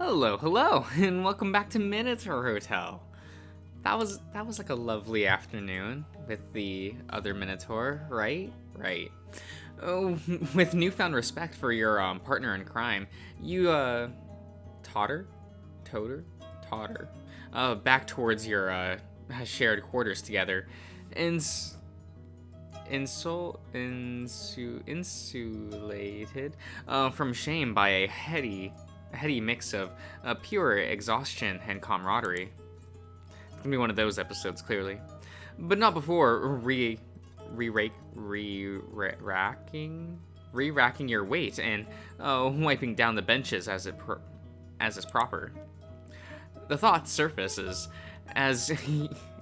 Hello, hello, and welcome back to Minotaur Hotel. That was like a lovely afternoon with the other Minotaur, right? Right. Oh, with newfound respect for your partner in crime, you totter, toter, totter, back towards your shared quarters together, ins insulated from shame by a heady mix of pure exhaustion and camaraderie. It's gonna be one of those episodes, clearly, but not before re-racking your weight and wiping down the benches as is proper. The thought surfaces as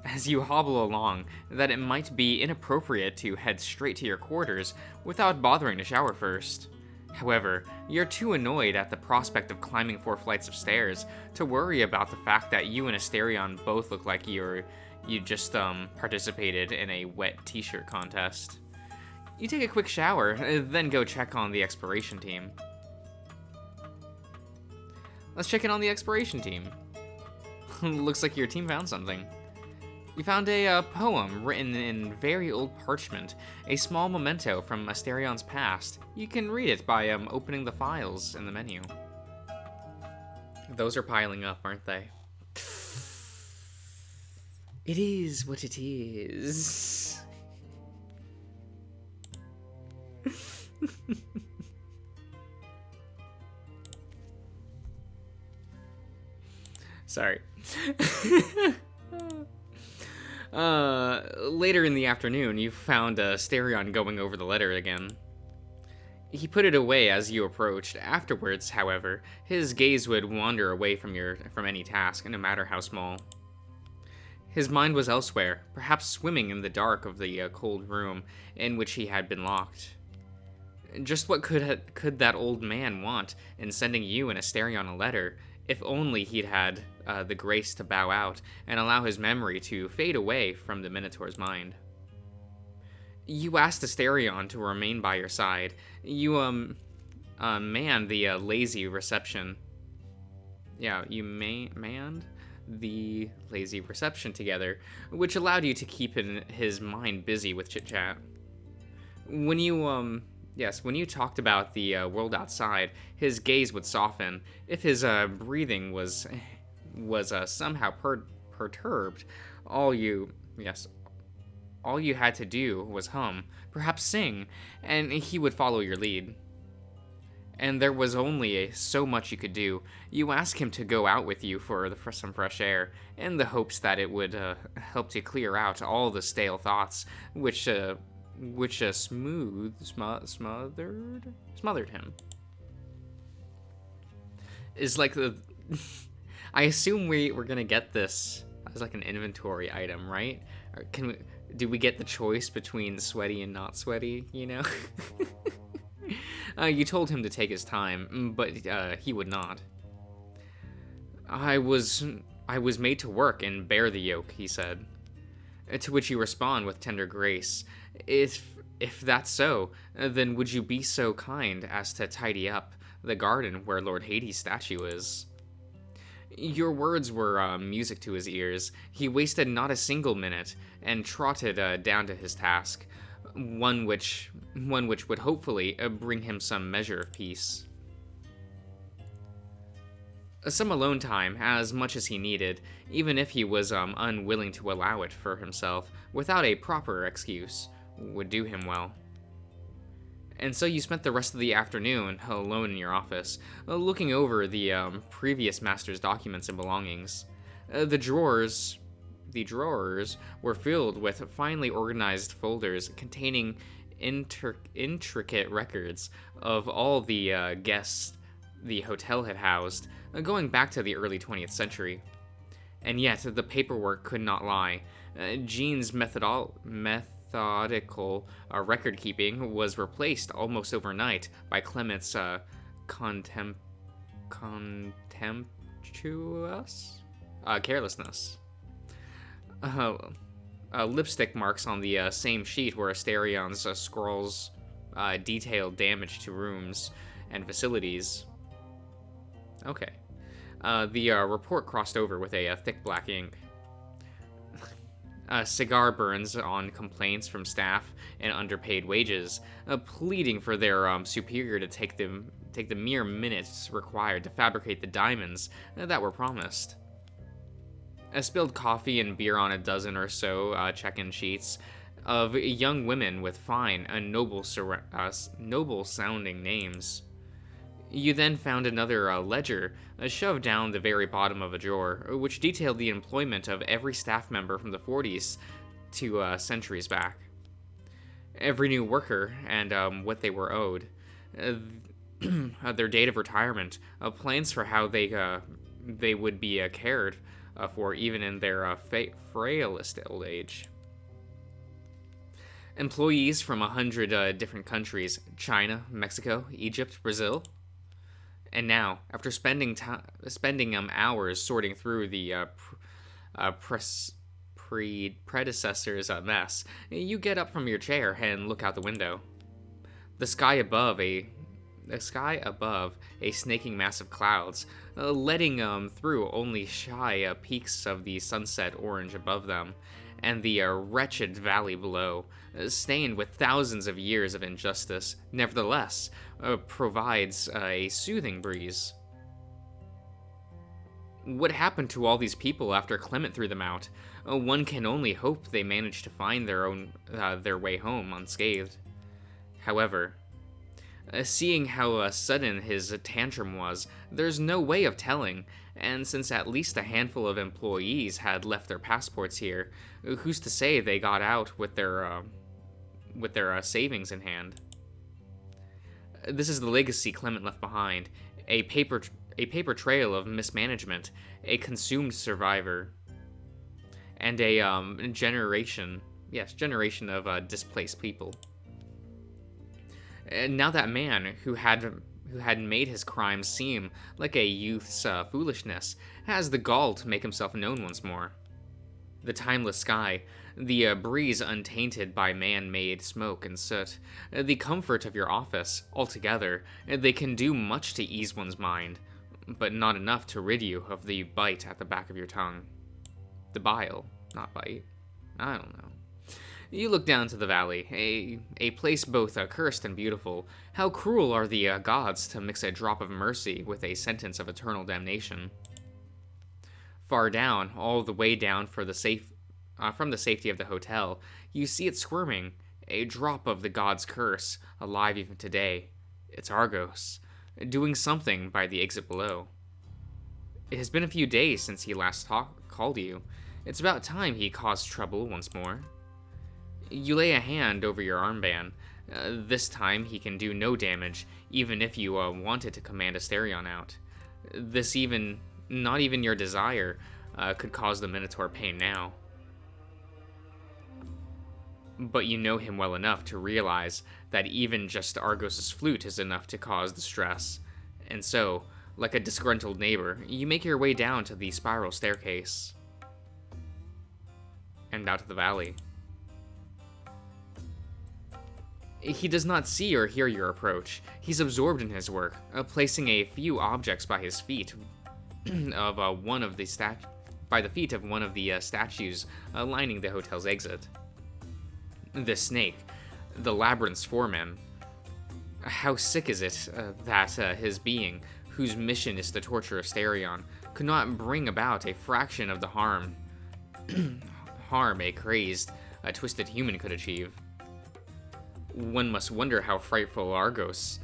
as you hobble along that it might be inappropriate to head straight to your quarters without bothering to shower first. However, you're too annoyed at the prospect of climbing 4 flights of stairs to worry about the fact that you and Asterion both look like you just participated in a wet t-shirt contest. You take a quick shower, then go check on the exploration team. Let's check in on the exploration team. Looks like your team found something. You found a poem written in very old parchment, a small memento from Asterion's past. You can read it by opening the files in the menu. Those are piling up, aren't they? It is what it is. Sorry. Later in the afternoon, you found Asterion going over the letter again. He put it away as you approached. Afterwards, however, his gaze would wander away from any task, no matter how small. His mind was elsewhere, perhaps swimming in the dark of the cold room in which he had been locked. Just what could that old man want in sending you and Asterion a letter, if only he'd had the grace to bow out and allow his memory to fade away from the Minotaur's mind. You asked Asterion to remain by your side. You, manned the lazy reception. Yeah, you manned the lazy reception together, which allowed you to keep his mind busy with chit-chat. When you talked about the world outside, his gaze would soften. If his breathing was somehow perturbed, all you had to do was hum, perhaps sing, and he would follow your lead. And there was only so much you could do. You asked him to go out with you for some fresh air, in the hopes that it would help to clear out all the stale thoughts which smothered him. Is like the I assume we're gonna get this as like an inventory item, right? Or do we get the choice between sweaty and not sweaty, you know? You told him to take his time, but he would not. I was made to work and bear the yoke, he said. To which you respond with tender grace, If that's so, then would you be so kind as to tidy up the garden where Lord Hades' statue is? Your words were music to his ears. He wasted not a single minute and trotted down to his task, one which would hopefully bring him some measure of peace. Some alone time, as much as he needed, even if he was unwilling to allow it for himself, without a proper excuse, would do him well. And so you spent the rest of the afternoon alone in your office, looking over the previous master's documents and belongings. The drawers were filled with finely organized folders containing intricate records of all the guests the hotel had housed, going back to the early 20th century. And yet, the paperwork could not lie. Jean's methodical record keeping was replaced almost overnight by Clement's contemptuous carelessness. Lipstick marks on the same sheet where Asterion's scrawls detailed damage to rooms and facilities. Okay. The report crossed over with a thick black ink. Cigar burns on complaints from staff and underpaid wages, pleading for their superior to take the mere minutes required to fabricate the diamonds that were promised. Spilled coffee and beer on a dozen or so check-in sheets of young women with fine and noble-sounding names. You then found another ledger shoved down the very bottom of a drawer, which detailed the employment of every staff member from the 40s to centuries back. Every new worker and what they were owed, their date of retirement, plans for how they would be cared for even in their frailest old age. Employees from 100 different countries: China, Mexico, Egypt, Brazil. And now, after spending hours sorting through the predecessor's mess, you get up from your chair and look out the window. The sky above, a snaking mass of clouds, letting through only shy peaks of the sunset orange above them, and the wretched valley below, stained with thousands of years of injustice, nevertheless provides a soothing breeze. What happened to all these people after Clement threw them out? One can only hope they managed to find their way home unscathed. However, seeing how sudden his tantrum was, there's no way of telling, and since at least a handful of employees had left their passports here, who's to say they got out with their savings in hand? This is the legacy Clement left behind: a paper trail of mismanagement, a consumed survivor, and a generation of displaced people. And now that man who had made his crimes seem like a youth's foolishness has the gall to make himself known once more. The timeless sky, the breeze untainted by man-made smoke and soot, the comfort of your office, altogether, they can do much to ease one's mind, but not enough to rid you of the bite at the back of your tongue. The bile, not bite. I don't know. You look down to the valley, a place both cursed and beautiful. How cruel are the gods to mix a drop of mercy with a sentence of eternal damnation. Far down, all the way down from the safety of the hotel, you see it squirming, a drop of the god's curse, alive even today. It's Argos, doing something by the exit below. It has been a few days since he last called you. It's about time he caused trouble once more. You lay a hand over your armband. This time he can do no damage, even if you wanted to command Asterion out. Not even your desire could cause the Minotaur pain now. But you know him well enough to realize that even just Argos' flute is enough to cause distress. And so, like a disgruntled neighbor, you make your way down to the spiral staircase. And out of the valley. He does not see or hear your approach. He's absorbed in his work, placing a few objects by his feet of one of the statues lining the hotel's exit. The snake, the labyrinth's foreman. How sick is it that his being, whose mission is to torture Asterion, could not bring about a fraction of the harm a crazed, twisted human could achieve. One must wonder how frightful Argos's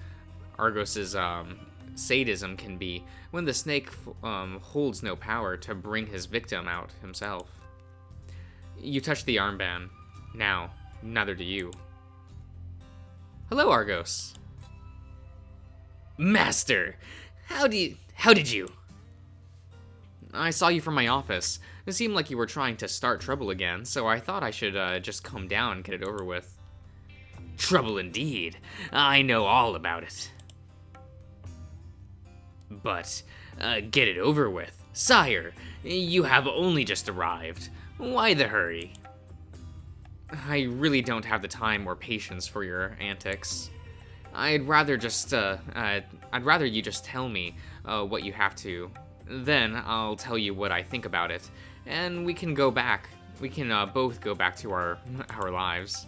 sadism can be when the snake holds no power to bring his victim out himself. You touch the armband. Now, neither do you. Hello, Argos. Master! How did you? I saw you from my office. It seemed like you were trying to start trouble again, so I thought I should just come down and get it over with. Trouble indeed. I know all about it. But, get it over with. Sire, you have only just arrived. Why the hurry? I really don't have the time or patience for your antics. I'd rather you just tell me what you have to Then I'll tell you what I think about it, and we can go back. We can both go back to our lives.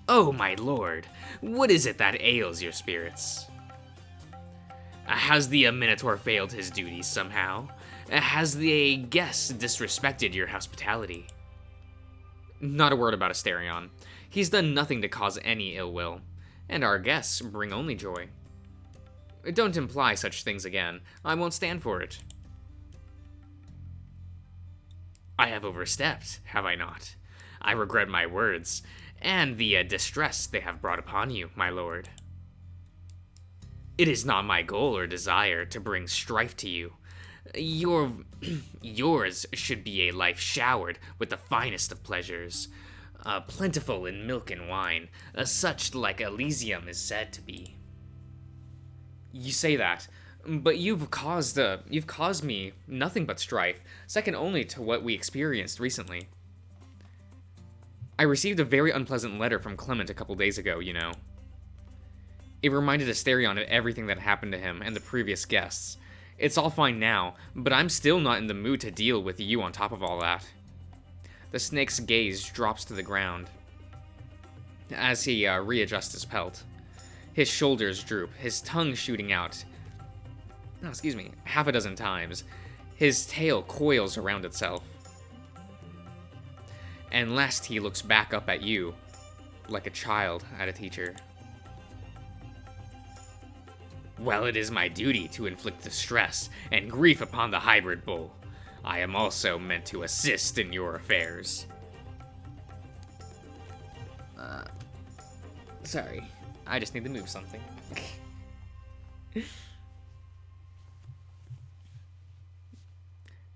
Oh, my lord, what is it that ails your spirits? Has the Minotaur failed his duties somehow? Has the guest disrespected your hospitality? Not a word about Asterion. He's done nothing to cause any ill will, and our guests bring only joy. Don't imply such things again. I won't stand for it. I have overstepped, have I not? I regret my words, and the distress they have brought upon you, my lord. It is not my goal or desire to bring strife to you. Yours should be a life showered with the finest of pleasures, plentiful in milk and wine, such like Elysium is said to be. You say that, but you've caused me nothing but strife, second only to what we experienced recently. I received a very unpleasant letter from Clement a couple days ago, you know. It reminded Asterion of everything that happened to him and the previous guests. It's all fine now, but I'm still not in the mood to deal with you on top of all that. The snake's gaze drops to the ground as he readjusts his pelt. His shoulders droop, his tongue shooting out. Half a dozen times. His tail coils around itself. And last he looks back up at you, like a child at a teacher. While it is my duty to inflict distress and grief upon the hybrid bull, I am also meant to assist in your affairs. Sorry. I just need to move something.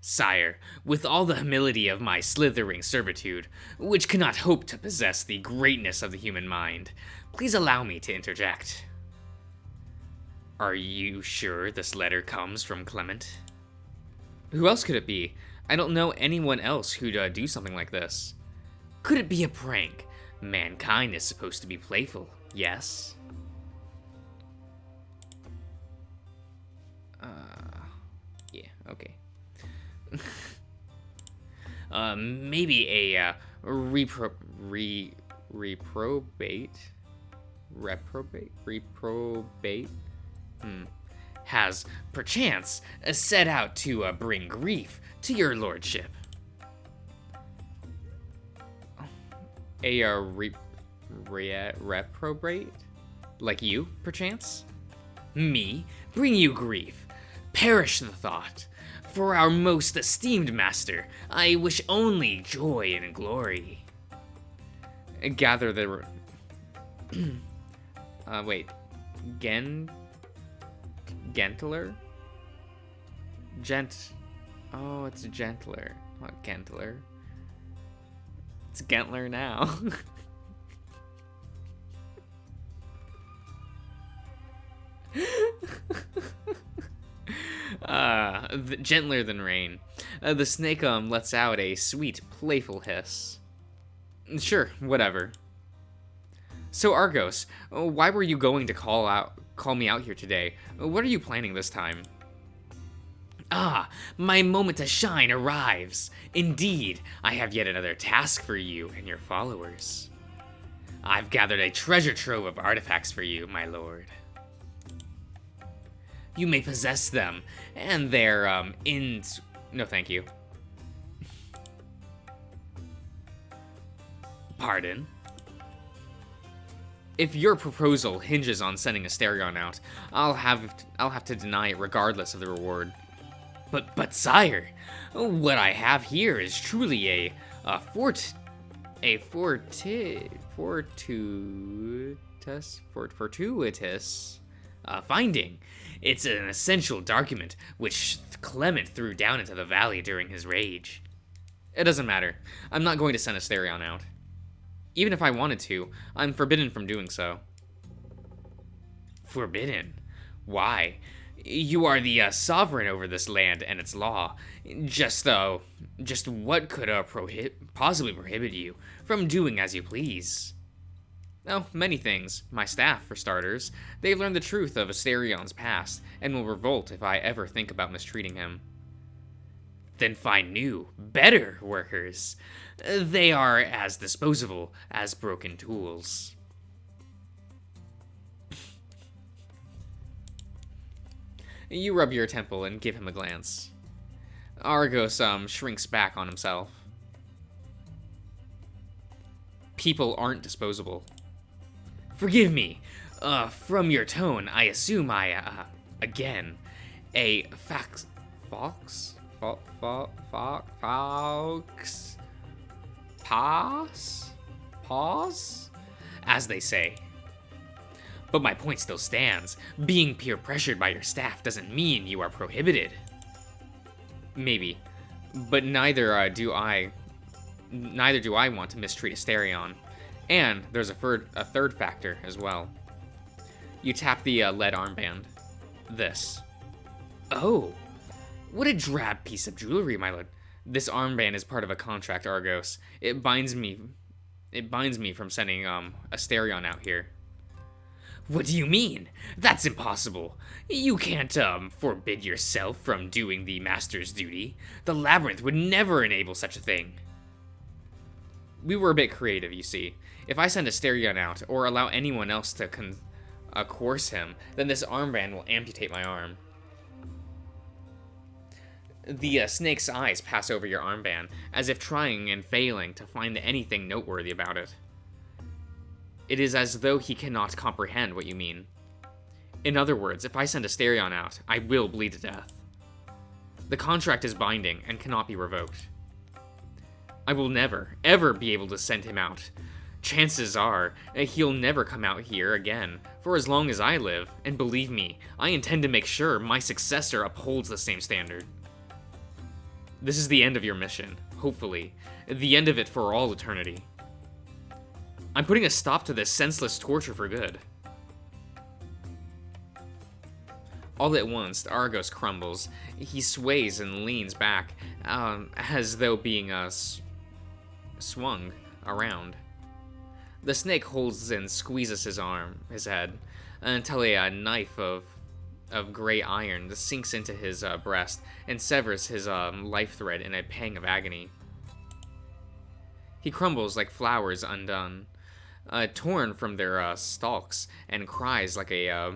Sire, with all the humility of my slithering servitude, which cannot hope to possess the greatness of the human mind, please allow me to interject. Are you sure this letter comes from Clement? Who else could it be? I don't know anyone else who'd do something like this. Could it be a prank? Mankind is supposed to be playful, yes? Yeah, okay. Maybe a reprobate? Has, perchance, set out to bring grief to your lordship. A reprobate? Like you, perchance? Me? Bring you grief? Perish the thought. For our most esteemed master, I wish only joy and glory. Gather the... wait. Gentler? Oh, it's gentler, not gentler. It's Gentler now. Gentler than rain. The snake lets out a sweet, playful hiss. Sure, whatever. So Argos, why were you going to call me out here today? What are you planning this time? Ah, my moment to shine arrives. Indeed, I have yet another task for you and your followers. I've gathered a treasure trove of artifacts for you, my lord. You may possess them, and they're, no thank you. Pardon? If your proposal hinges on sending Asterion out, I'll have to deny it regardless of the reward. But sire, what I have here is truly fortuitous finding. It's an essential document which Clement threw down into the valley during his rage. It doesn't matter. I'm not going to send Asterion out. Even if I wanted to, I'm forbidden from doing so. Forbidden? Why? You are the sovereign over this land and its law. Just what could possibly prohibit you from doing as you please? Oh, many things. My staff, for starters. They've learned the truth of Asterion's past, and will revolt if I ever think about mistreating him. Then find new, better workers. They are as disposable as broken tools. You rub your temple and give him a glance. Argos shrinks back on himself. People aren't disposable. Forgive me. From your tone, I assume again, a fox, pause, as they say. But my point still stands. Being peer pressured by your staff doesn't mean you are prohibited. Maybe, but neither do I want to mistreat Asterion. And there's a third factor as well. You tap the lead armband. This. Oh, what a drab piece of jewelry, my lord. This armband is part of a contract, Argos. It binds me from sending Asterion out here. What do you mean? That's impossible. You can't forbid yourself from doing the master's duty. The labyrinth would never enable such a thing. We were a bit creative, you see. If I send Asterion out, or allow anyone else to coerce him, then this armband will amputate my arm. The snake's eyes pass over your armband, as if trying and failing to find anything noteworthy about it. It is as though he cannot comprehend what you mean. In other words, if I send Asterion out, I will bleed to death. The contract is binding and cannot be revoked. I will never, ever be able to send him out. Chances are, he'll never come out here again, for as long as I live, and believe me, I intend to make sure my successor upholds the same standard. This is the end of your mission, hopefully, the end of it for all eternity. I'm putting a stop to this senseless torture for good. All at once, Argos crumbles. He sways and leans back, as though being swung around. The snake holds and squeezes his head, until a knife of gray iron sinks into his breast and severs his life thread in a pang of agony. He crumbles like flowers undone, torn from their stalks, and cries like a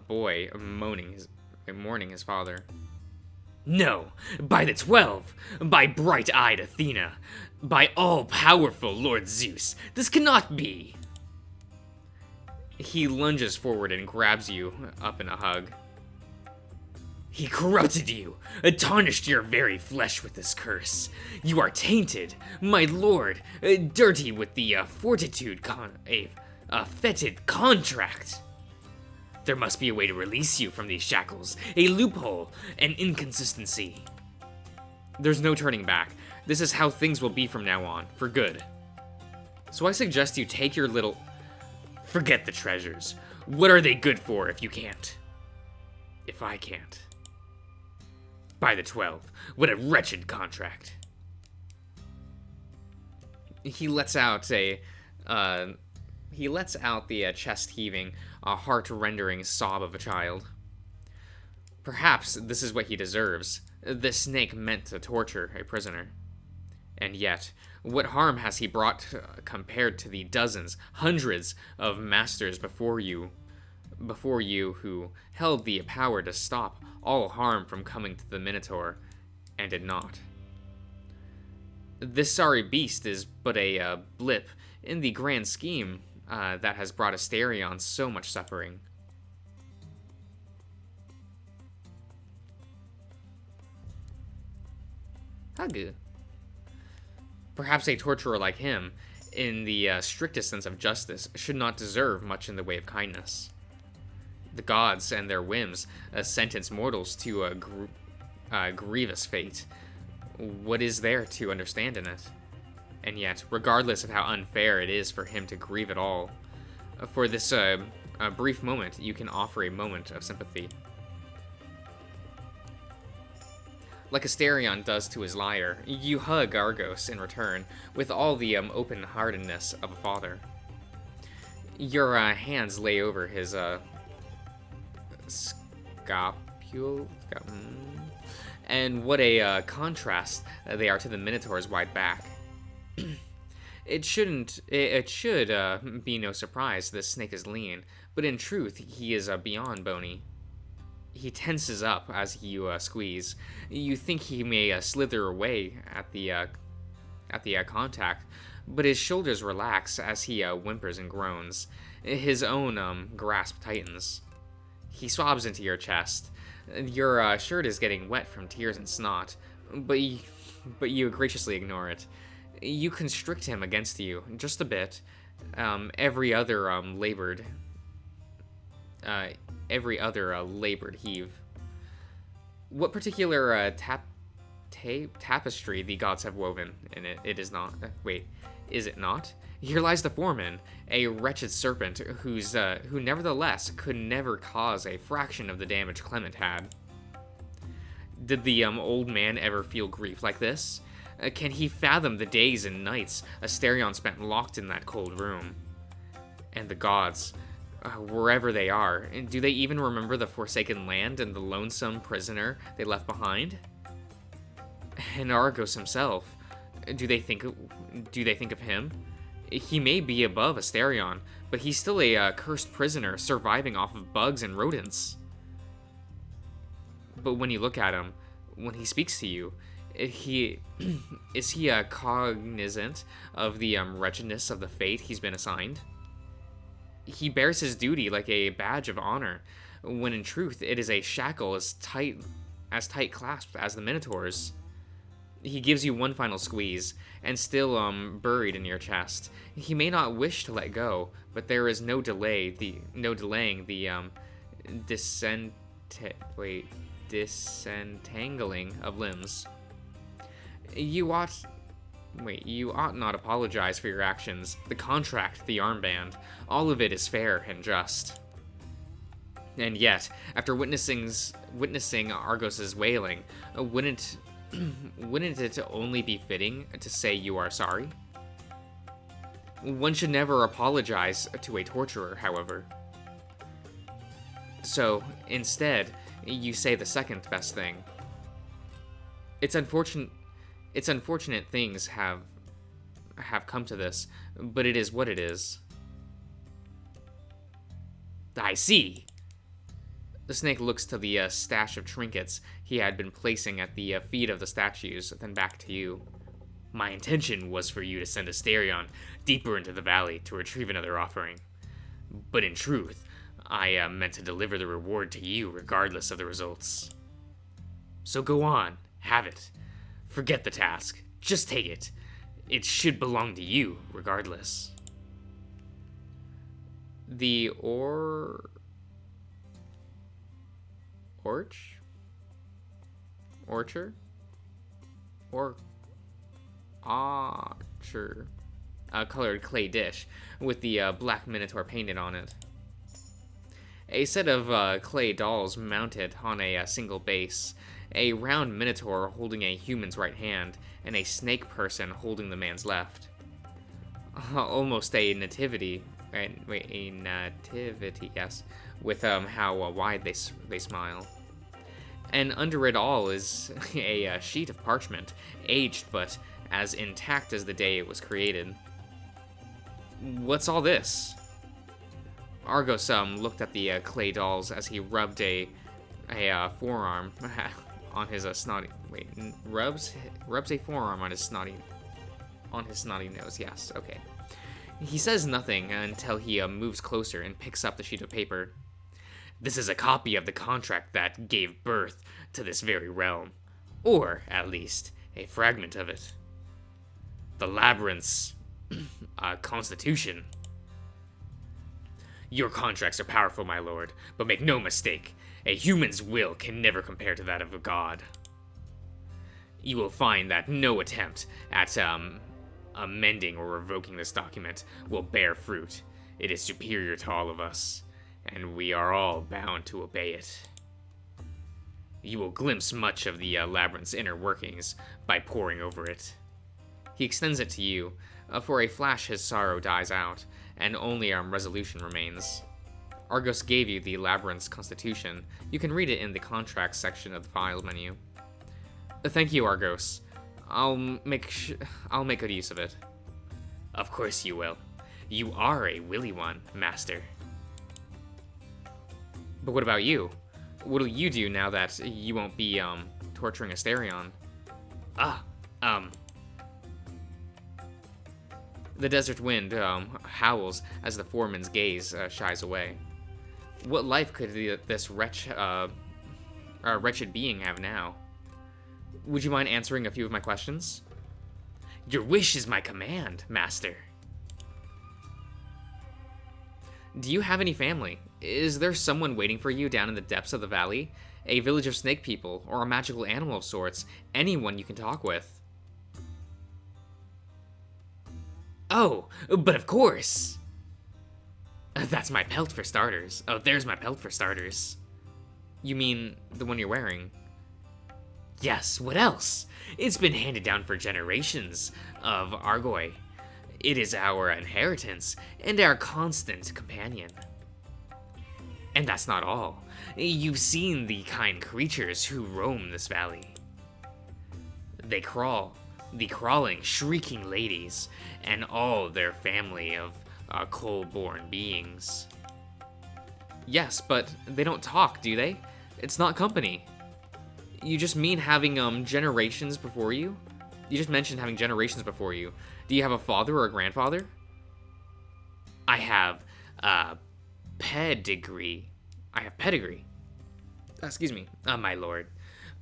boy mourning his father. No, by the 12, by bright-eyed Athena, by all-powerful Lord Zeus, this cannot be. He lunges forward and grabs you up in a hug. He corrupted you, tarnished your very flesh with this curse. You are tainted, my lord, dirty with the fetid contract. There must be a way to release you from these shackles, a loophole, an inconsistency. There's no turning back. This is how things will be from now on, for good. So I suggest you take your little... Forget the treasures. What are they good for if you can't? If I can't. By the 12, what a wretched contract. He lets out the chest-heaving, heart-rendering sob of a child. Perhaps this is what he deserves. This snake meant to torture a prisoner. And yet, what harm has he brought compared to the dozens, hundreds of masters before you who held the power to stop all harm from coming to the Minotaur, and did not? This sorry beast is but a blip in the grand scheme that has brought Asterion so much suffering. Hug. Perhaps a torturer like him, in the strictest sense of justice, should not deserve much in the way of kindness. The gods and their whims sentence mortals to a grievous fate. What is there to understand in it? And yet, regardless of how unfair it is for him to grieve at all, for this brief moment, you can offer a moment of sympathy. Like Asterion does to his lyre, you hug Argos in return, with all the open-heartedness of a father. Your hands lay over his scapula, And what a contrast they are to the Minotaur's wide back. It should be no surprise this snake is lean, but in truth, he is beyond bony. He tenses up as you squeeze. You think he may slither away at the contact, but his shoulders relax as he whimpers and groans. His own grasp tightens. He swabs into your chest. Your shirt is getting wet from tears and snot, but you graciously ignore it. You constrict him against you just a bit. Every other labored heave. What particular tapestry the gods have woven in it? It is not. Wait, is it not? Here lies the foreman, a wretched serpent who nevertheless could never cause a fraction of the damage Clement had. Did the old man ever feel grief like this? Can he fathom the days and nights Asterion spent locked in that cold room? And the gods, wherever they are, do they even remember the forsaken land and the lonesome prisoner they left behind? And Argos himself, do they think of him? He may be above Asterion, but he's still a cursed prisoner surviving off of bugs and rodents. But when you look at him, when he speaks to you, is he cognizant of the wretchedness of the fate he's been assigned? He bears his duty like a badge of honor, when in truth it is a shackle as tight clasped as the Minotaur's. He gives you one final squeeze, and still buried in your chest. He may not wish to let go, but there is no delaying the disentangling of limbs. You ought not apologize for your actions. The contract, the armband, all of it is fair and just. And yet, after witnessing Argos's wailing, wouldn't it only be fitting to say you are sorry? One should never apologize to a torturer, however. So, instead, you say the second best thing. It's unfortunate things have come to this, but it is what it is. I see. The snake looks to the stash of trinkets he had been placing at the feet of the statues, then back to you. My intention was for you to send Asterion deeper into the valley to retrieve another offering. But in truth, I meant to deliver the reward to you regardless of the results. So go on, have it. Forget the task, just take it. It should belong to you regardless. The Orcher? A colored clay dish with the black Minotaur painted on it. A set of clay dolls mounted on a single base, a round Minotaur holding a human's right hand, and a snake person holding the man's left. Almost a nativity. A nativity, yes, with how wide they smile. And under it all is a sheet of parchment, aged but as intact as the day it was created. What's all this? Argos looked at the clay dolls as he rubbed a forearm on his snotty. Wait, rubs a forearm on his snotty nose. Yes, okay. He says nothing until he moves closer and picks up the sheet of paper. This is a copy of the contract that gave birth to this very realm, or at least a fragment of it. The Labyrinth's constitution. Your contracts are powerful, my lord, but make no mistake, a human's will can never compare to that of a god. You will find that no attempt at amending or revoking this document will bear fruit. It is superior to all of us, and we are all bound to obey it. You will glimpse much of the Labyrinth's inner workings by poring over it. He extends it to you. For a flash, his sorrow dies out, and only resolution remains. Argos gave you the Labyrinth's constitution. You can read it in the contracts section of the file menu. Thank you, Argos. I'll make good use of it. Of course you will. You are a willy one, Master. But what about you? What'll you do now that you won't be, torturing Asterion? Ah, The desert wind, howls as the foreman's gaze, shies away. What life could this wretched being have now? Would you mind answering a few of my questions? Your wish is my command, Master. Do you have any family? Is there someone waiting for you down in the depths of the valley? A village of snake people, or a magical animal of sorts? Anyone you can talk with? Oh, but of course! That's my pelt for starters. Oh, there's my pelt for starters. You mean the one you're wearing? Yes, what else? It's been handed down for generations of Argoi. It is our inheritance and our constant companion. And that's not all. You've seen the kind creatures who roam this valley. They crawl, the crawling, shrieking ladies, and all their family of coal-born beings. Yes, but they don't talk, do they? It's not company. You just mean having generations before you? You just mentioned having generations before you. Do you have a father or a grandfather? I have pedigree. I have pedigree. Excuse me, my lord.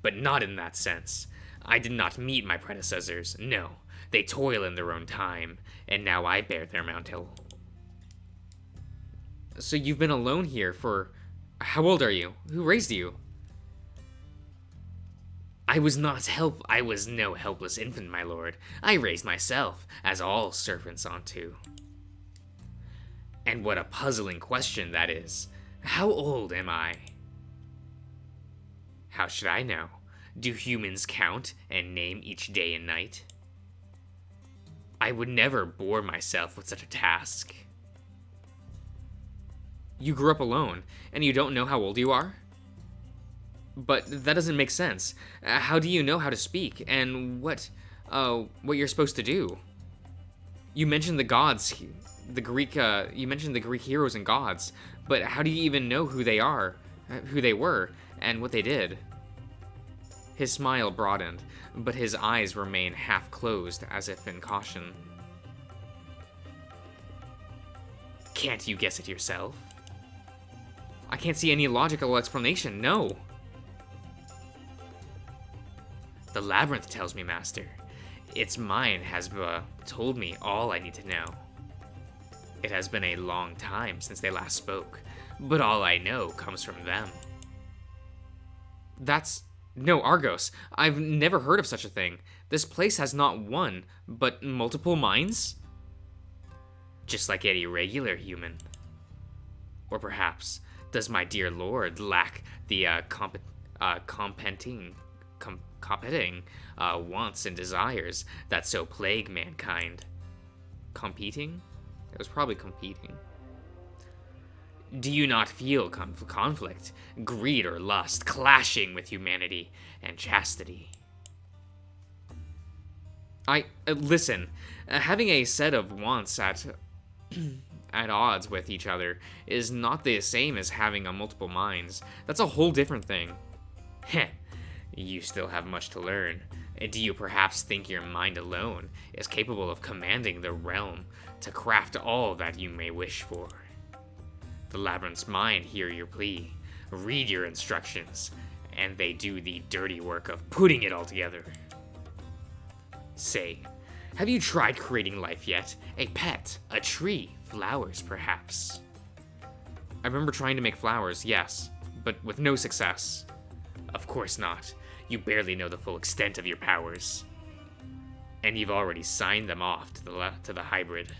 But not in that sense. I did not meet my predecessors. No, they toil in their own time, and now I bear their mantle. So you've been alone here for... How old are you? Who raised you? I was no helpless infant, my lord. I raised myself, as all servants ought to. And what a puzzling question that is. How old am I? How should I know? Do humans count and name each day and night? I would never bore myself with such a task. You grew up alone, and you don't know how old you are? But that doesn't make sense. How do you know how to speak, and what you're supposed to do? You mentioned the gods, you mentioned the Greek heroes and gods, but how do you even know who they are, who they were, and what they did? His smile broadened, but his eyes remained half closed as if in caution. Can't you guess it yourself? I can't see any logical explanation, no. The labyrinth tells me, Master. Its mind has told me all I need to know. It has been a long time since they last spoke, but all I know comes from them. No, Argos. I've never heard of such a thing. This place has not one, but multiple minds? Just like any regular human. Or perhaps, does my dear lord lack the competing wants and desires that so plague mankind? Competing? It was probably competing. Do you not feel conflict, greed or lust clashing with humanity and chastity? Listen, having a set of wants at odds with each other is not the same as having multiple minds. That's a whole different thing. Heh, you still have much to learn. Do you perhaps think your mind alone is capable of commanding the realm to craft all that you may wish for? The labyrinth's mind hear your plea, read your instructions, and they do the dirty work of putting it all together. Say, have you tried creating life yet? A pet, a tree, flowers perhaps? I remember trying to make flowers, yes, but with no success. Of course not. You barely know the full extent of your powers. And you've already signed them off to the hybrid.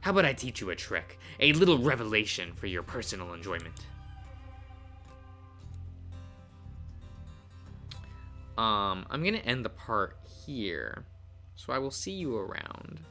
How about I teach you a trick? A little revelation for your personal enjoyment. I'm gonna end the part here. So I will see you around.